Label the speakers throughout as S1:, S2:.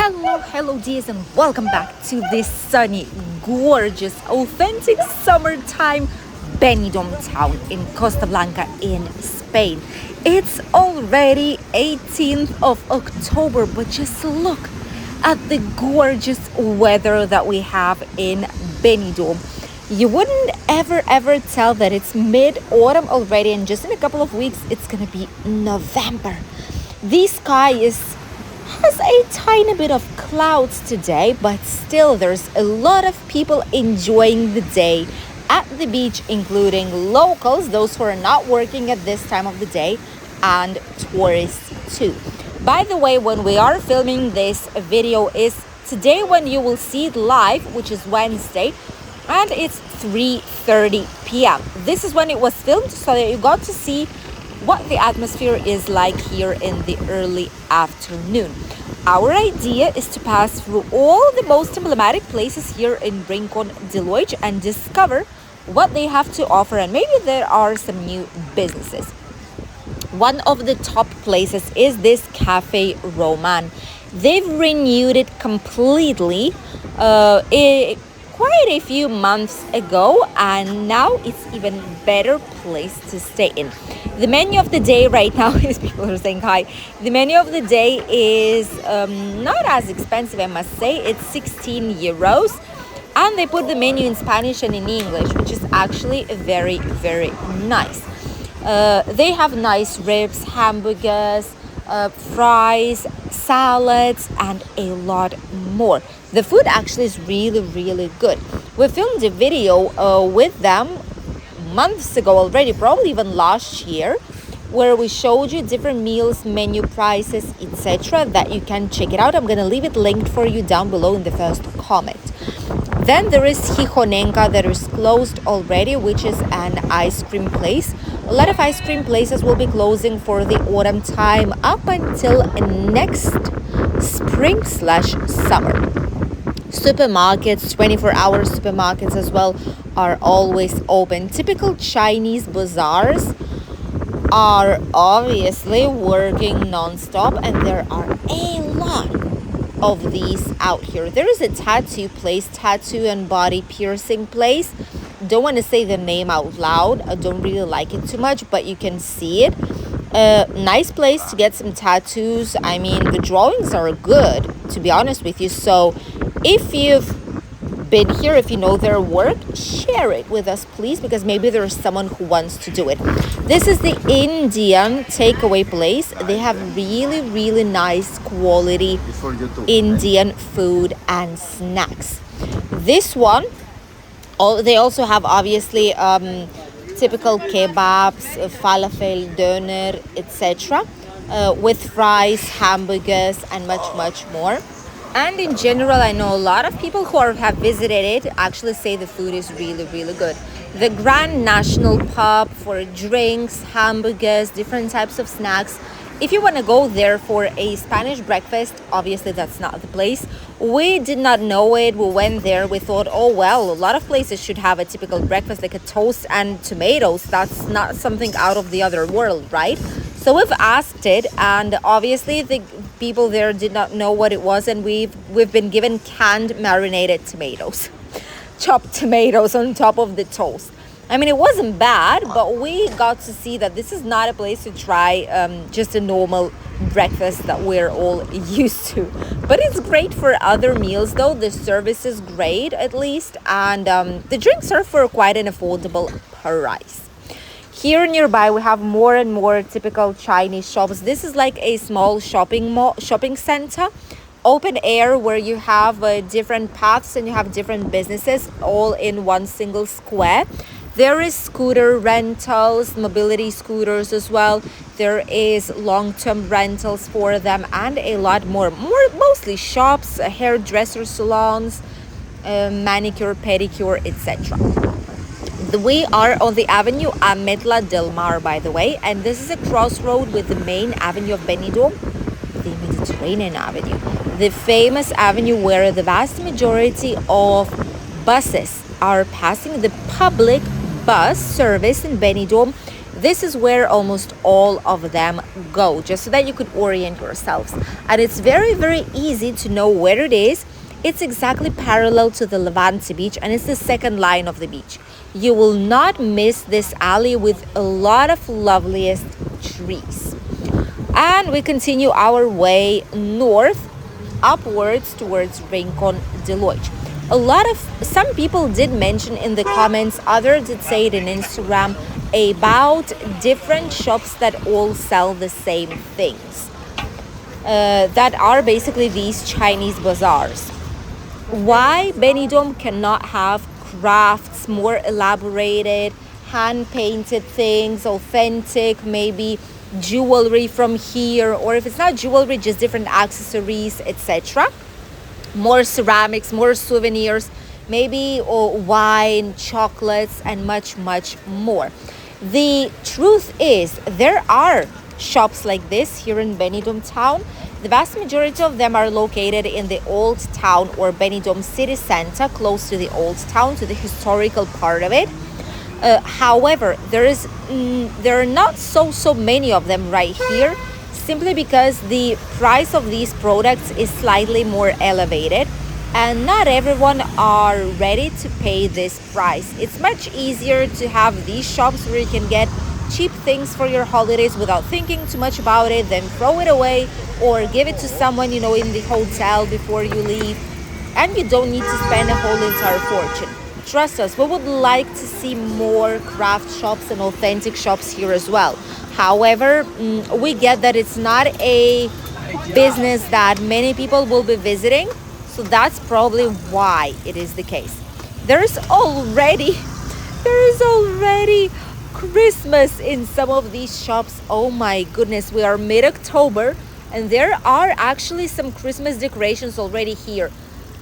S1: Hello dears, and welcome back to this sunny, gorgeous, authentic summertime Benidorm town in Costa Blanca in Spain. It's already 18th of October, but just look at the gorgeous weather that we have in Benidorm. You wouldn't ever tell that it's mid-autumn already, and just in a couple of weeks it's gonna be November. The sky has a tiny bit of clouds today, but still there's a lot of people enjoying the day at the beach, including locals, those who are not working at this time of the day, and tourists too. By the way, when we are filming this video is today when you will see it live, which is Wednesday, and it's 3:30 p.m. This is when it was filmed, so that you got to see what the atmosphere is like here in the early afternoon. Our idea is to pass through all the most emblematic places here in Rincon de Loix and discover what they have to offer, and maybe there are some new businesses. One of the top places is this Cafe Roman. They've renewed it completely quite a few months ago, and now it's even better place to stay in. The menu of the day right now is, people are saying hi, the menu of the day is not as expensive, I must say. It's 16 euros, and they put the menu in Spanish and in English, which is actually very nice. They have nice ribs, hamburgers, fries, salads, and a lot more. The food actually is really good. We filmed a video with them months ago already, probably even last year, where we showed you different meals, menu prices, etc., that you can check it out. I'm gonna leave it linked for you down below in the first comment. Then there is Gijonenka that is closed already, which is an ice cream place. A lot of ice cream places will be closing for the autumn time up until next spring/summer. Supermarkets, 24-hour supermarkets as well, are always open. Typical Chinese bazaars are obviously working non-stop, and there are a lot of these out here. There is a tattoo place, tattoo and body piercing place. Don't want to say the name out loud. I don't really like it too much, but you can see it. Nice place to get some tattoos. I mean, the drawings are good, to be honest with you. So if you've been here, if you know their work, share it with us, please, because maybe there's someone who wants to do it. This is the Indian takeaway place. They have really nice quality Indian food and snacks. This one, they also have obviously typical kebabs, falafel, doner, etc., with fries, hamburgers, and much more. And in general, I know a lot of people who have visited it actually say the food is really good. The Grand National Pub for drinks, hamburgers, different types of snacks. If you want to go there for a Spanish breakfast, obviously that's not the place. We did not know it. We went there. We thought, oh well, a lot of places should have a typical breakfast like a toast and tomatoes. That's not something out of the other world, right? So we've asked it, and obviously the people there did not know what it was, and we've been given canned marinated tomatoes, chopped tomatoes on top of the toast. I mean, it wasn't bad, but we got to see that this is not a place to try just a normal breakfast that we're all used to. But it's great for other meals, though. The service is great, at least, and the drinks are for quite an affordable price. Here nearby, we have more and more typical Chinese shops. This is like a small shopping center, open air, where you have different paths and you have different businesses all in one single square. There is scooter rentals, mobility scooters as well. There is long-term rentals for them, and a lot more mostly shops, hairdresser salons, manicure, pedicure, etc. We are on the Avenue Ametla del Mar, by the way, and this is a crossroad with the main avenue of Benidorm, the Mediterranean Avenue, the famous avenue where the vast majority of buses are passing. The public bus service in Benidorm, this is where almost all of them go, just so that you could orient yourselves. And it's very, very easy to know where it is. It's exactly parallel to the Levante Beach, and it's the second line of the beach. You will not miss this alley with a lot of loveliest trees. And we continue our way north, upwards towards Rincon de Loix. Some people did mention in the comments, others did say it in Instagram, about different shops that all sell the same things. That are basically these Chinese bazaars. Why Benidorm cannot have crafts, more elaborated, hand-painted things, authentic, maybe jewelry from here, or if it's not jewelry, just different accessories, etc. More ceramics, more souvenirs, maybe wine, chocolates, and much, much more. The truth is, there are shops like this here in Benidorm town. The vast majority of them are located in the old town or Benidorm city center, close to the old town, to the historical part of it. However, there are not so many of them right here, simply because the price of these products is slightly more elevated, and not everyone are ready to pay this price. It's much easier to have these shops where you can get cheap things for your holidays without thinking too much about it, then throw it away or give it to someone in the hotel before you leave, and you don't need to spend a whole entire fortune. Trust us, we would like to see more craft shops and authentic shops here as well. However, we get that it's not a business that many people will be visiting, so that's probably why it is the case. There is already Christmas in some of these shops. Oh my goodness, we are mid-October and there are actually some Christmas decorations already here.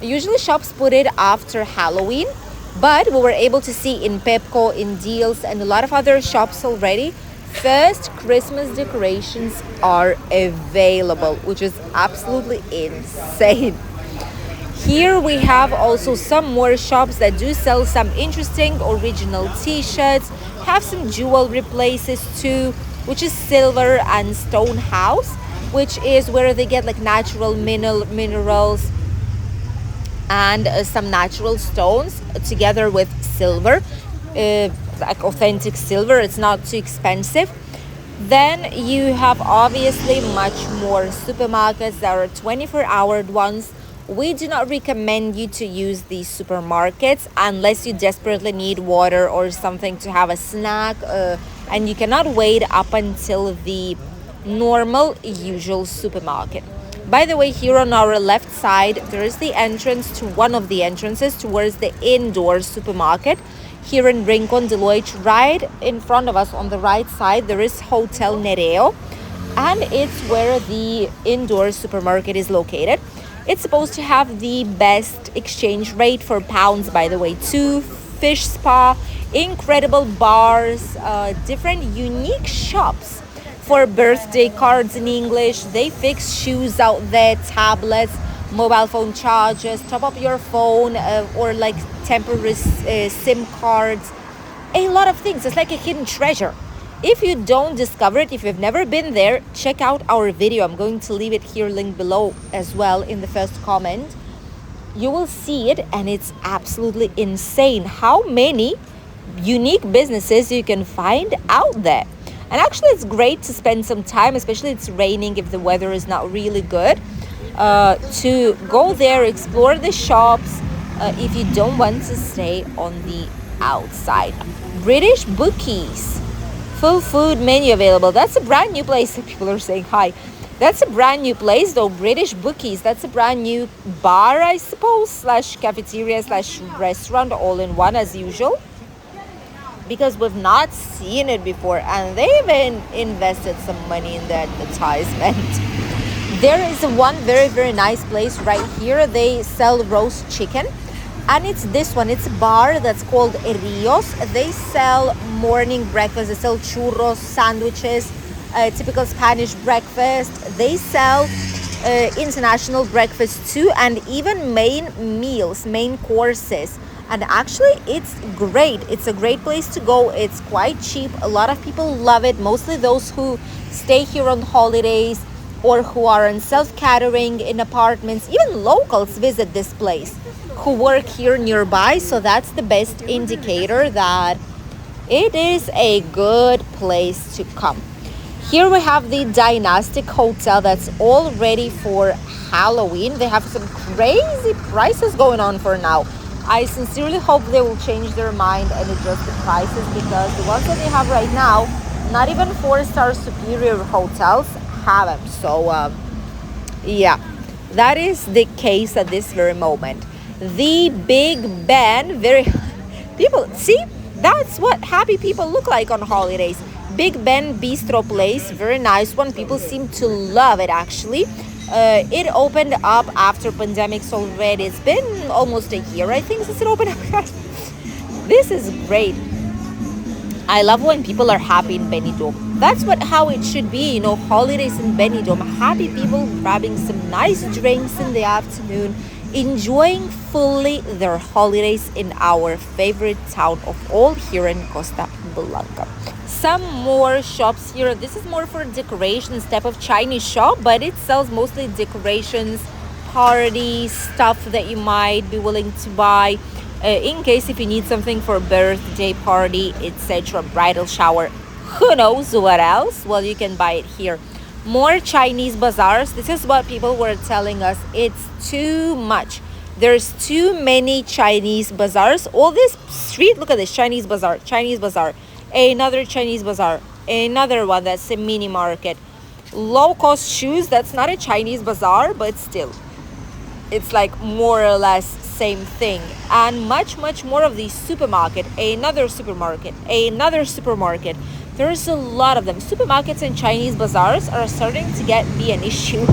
S1: Usually shops put it after Halloween, but we were able to see in Pepco, in Deals, and a lot of other shops already, first Christmas decorations are available, which is absolutely insane. Here we have also some more shops that do sell some interesting original t-shirts, have some jewelry places too, which is Silver and Stone House, which is where they get like natural minerals and some natural stones together with silver, like authentic silver. It's not too expensive. Then you have obviously much more supermarkets that are 24-hour ones. We do not recommend you to use these supermarkets unless you desperately need water or something to have a snack, and you cannot wait up until the normal usual supermarket. By the way, here on our left side, there is the entrance to one of the entrances towards the indoor supermarket. Here in Rincon de Loix, right in front of us on the right side, there is Hotel Nereo, and it's where the indoor supermarket is located. It's supposed to have the best exchange rate for pounds, by the way, too. Fish spa, incredible bars, different unique shops for birthday cards in English. They fix shoes out there, tablets, mobile phone chargers, top up your phone, or like temporary SIM cards. A lot of things. It's like a hidden treasure. If you don't discover it, if you've never been there, check out our video. I'm going to leave it here, link below as well in the first comment. You will see it, and it's absolutely insane how many unique businesses you can find out there. And actually, it's great to spend some time, especially it's raining, if the weather is not really good, to go there, explore the shops, if you don't want to stay on the outside. British Bookies. Full food menu available. That's a brand new place. People are saying hi. That's a brand new place though. British Bookies. That's a brand new bar, I suppose, slash cafeteria slash restaurant, all in one as usual, because we've not seen it before, and they even invested some money in the advertisement. There is one very nice place right here. They sell roast chicken, and it's this one. It's a bar that's called Rios. They sell morning breakfast. They sell churros, sandwiches, typical Spanish breakfast. They sell international breakfast too, and even main meals, main courses. And actually, it's great. It's a great place to go. It's quite cheap. A lot of people love it, mostly those who stay here on holidays or who are in self-catering in apartments. Even locals visit this place who work here nearby. So that's the best indicator that it is a good place to come. Here we have the Dynastic Hotel that's all ready for Halloween. They have some crazy prices going on for now. I sincerely hope they will change their mind and adjust the prices, because the ones that they have right now, not even 4-star superior hotels have them. So yeah, that is the case at this very moment. The Big Ben, very people see, that's what happy people look like on holidays. Big Ben Bistro place, very nice one. People seem to love it actually. It opened up after pandemics already. It's been almost a year, I think, since it opened up. This is great. I love when people are happy in Benidorm. That's how it should be, holidays in Benidorm. Happy people grabbing some nice drinks in the afternoon, enjoying fully their holidays in our favorite town of all here in Costa Blanca. Some more shops here. This is more for decorations type of Chinese shop, but it sells mostly decorations, party stuff that you might be willing to buy in case if you need something for a birthday party, etc., bridal shower, who knows what else. Well, you can buy it here. More Chinese bazaars. This is what people were telling us. It's too much. There's too many Chinese bazaars. All this street, look at this, Chinese bazaar, another Chinese bazaar, another one that's a mini market. Low cost shoes, that's not a Chinese bazaar, but still, it's like more or less same thing. And much more of these supermarket, another supermarket. There's a lot of them. Supermarkets and Chinese bazaars are starting to be an issue.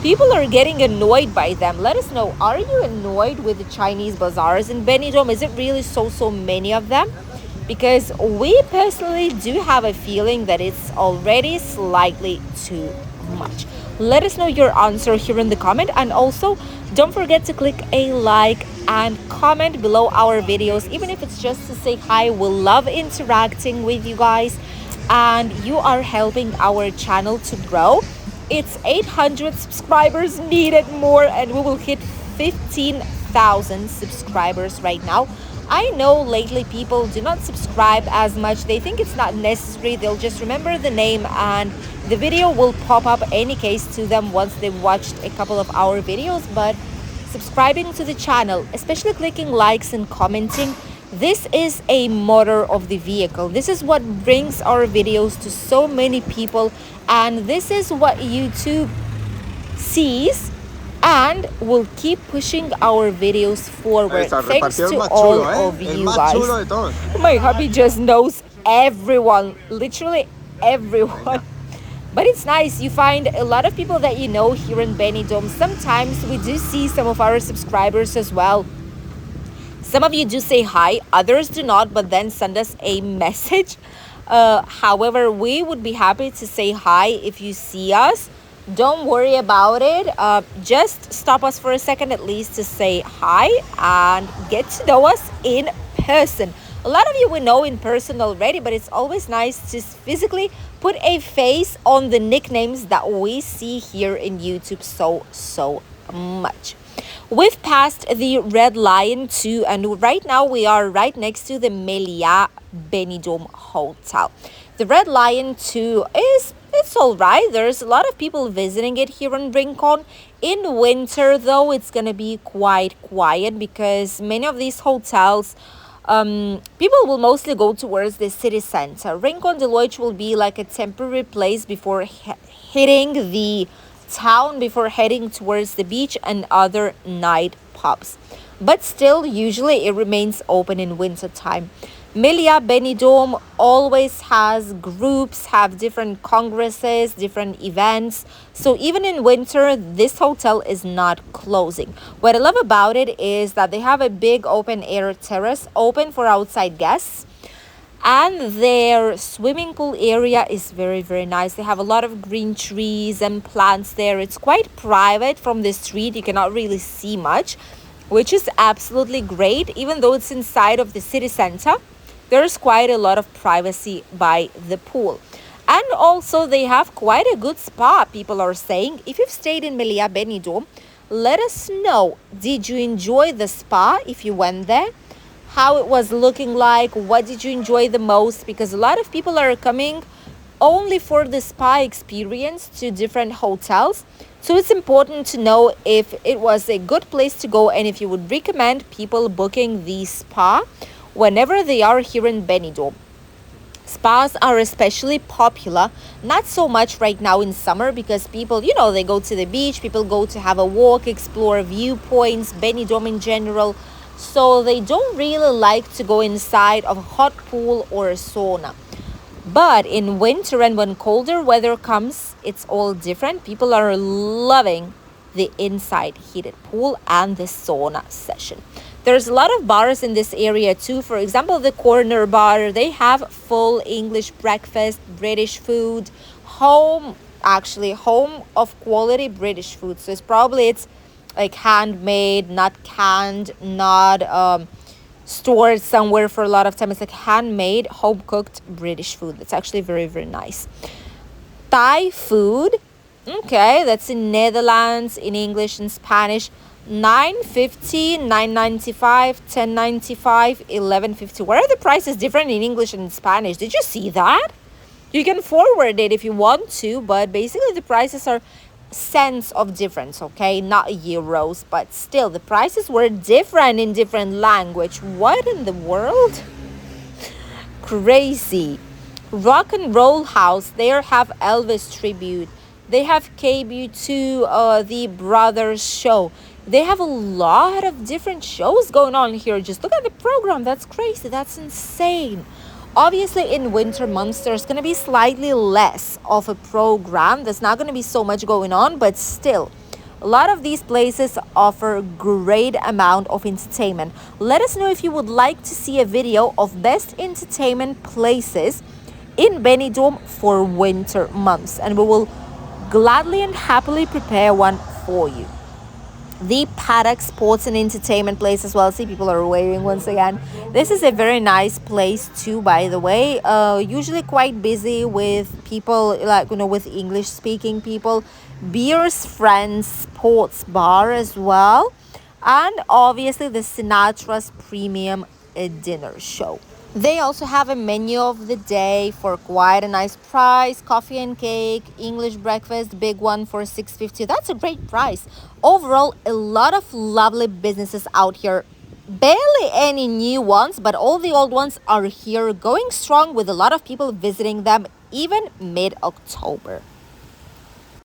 S1: People are getting annoyed by them. Let us know, are you annoyed with the Chinese bazaars in Benidorm? Is it really so many of them? Because we personally do have a feeling that it's already slightly too much. Let us know your answer here in the comment, and also don't forget to click a like and comment below our videos, even if it's just to say hi. We love interacting with you guys, and you are helping our channel to grow. It's 800 subscribers needed more, and we will hit 15,000 subscribers right now. I know lately people do not subscribe as much. They think it's not necessary. They'll just remember the name and the video will pop up any case to them once they've watched a couple of our videos. But subscribing to the channel, especially clicking likes and commenting, this is a motor of the vehicle. This is what brings our videos to so many people, and this is what YouTube sees and will keep pushing our videos forward. Thanks to all of you guys. My hubby just knows everyone, literally everyone. But it's nice, you find a lot of people that you know here in Benidorm. Sometimes we do see some of our subscribers as well. Some of you do say hi, others do not, but then send us a message. However, we would be happy to say hi if you see us. Don't worry about it. Just stop us for a second at least to say hi and get to know us in person. A lot of you we know in person already, but it's always nice to physically put a face on the nicknames that we see here in YouTube so much. We've passed the Red Lion 2, and right now we are right next to the Meliá Benidorm Hotel. The Red Lion 2 it's all right. There's a lot of people visiting it here in Rincon. In winter, though, it's going to be quite quiet because many of these hotels, people will mostly go towards the city center. Rincon de Loix will be like a temporary place before hitting the town, before heading towards the beach and other night pubs. But still, usually it remains open in winter time. Meliá Benidorm always has groups, have different congresses, different events. So even in winter, this hotel is not closing. What I love about it is that they have a big open air terrace open for outside guests. And their swimming pool area is very nice. They have a lot of green trees and plants there. It's quite private from the street. You cannot really see much. which is absolutely great. Even though it's inside of the city center, there's quite a lot of privacy by the pool. And also they have quite a good spa, people are saying. If you've stayed in Melia Benidorm, let us know, did you enjoy the spa if you went there? How it was looking like? What did you enjoy the most? Because a lot of people are coming only for the spa experience to different hotels. So it's important to know if it was a good place to go and if you would recommend people booking the spa whenever they are here in Benidorm. Spas are especially popular, not so much right now in summer because people, they go to the beach, people go to have a walk, explore viewpoints, Benidorm in general. So they don't really like to go inside of a hot pool or a sauna. But in winter and when colder weather comes, it's all different. People are loving the inside heated pool and the sauna session. There's a lot of bars in this area too. For example, the corner bar, they have full English breakfast, British food, home of quality British food. So it's like handmade, not canned, not stored somewhere for a lot of time. It's like handmade, home cooked British food. That's actually very, very nice. Thai food, okay, that's in Netherlands, in English and Spanish. 9.50, 9.95, 10.95, 11.50. Where are the prices different in English and in Spanish? Did you see that? You can forward it if you want to, but basically the prices are cents of difference, okay, not euros, but still the prices were different in different language. What in the world? Crazy. Rock and Roll House, they have Elvis tribute, they have KB2, the Brothers show. They have a lot of different shows going on here. Just look at the program. That's crazy. That's insane. Obviously, in winter months, there's going to be slightly less of a program. There's not going to be so much going on, but still, a lot of these places offer great amount of entertainment. Let us know if you would like to see a video of best entertainment places in Benidorm for winter months, and we will gladly and happily prepare one for you. The Paddock Sports and Entertainment place as well. See, people are waving once again. This is a very nice place too, by the way. Usually quite busy with people, like, with English speaking people. Beers Friends Sports Bar as well. And obviously the Sinatra's Premium Dinner Show. They also have a menu of the day for quite a nice price. Coffee and cake, English breakfast, big one for $6.50. That's a great price. Overall, a lot of lovely businesses out here. Barely any new ones, but all the old ones are here going strong with a lot of people visiting them even mid-October.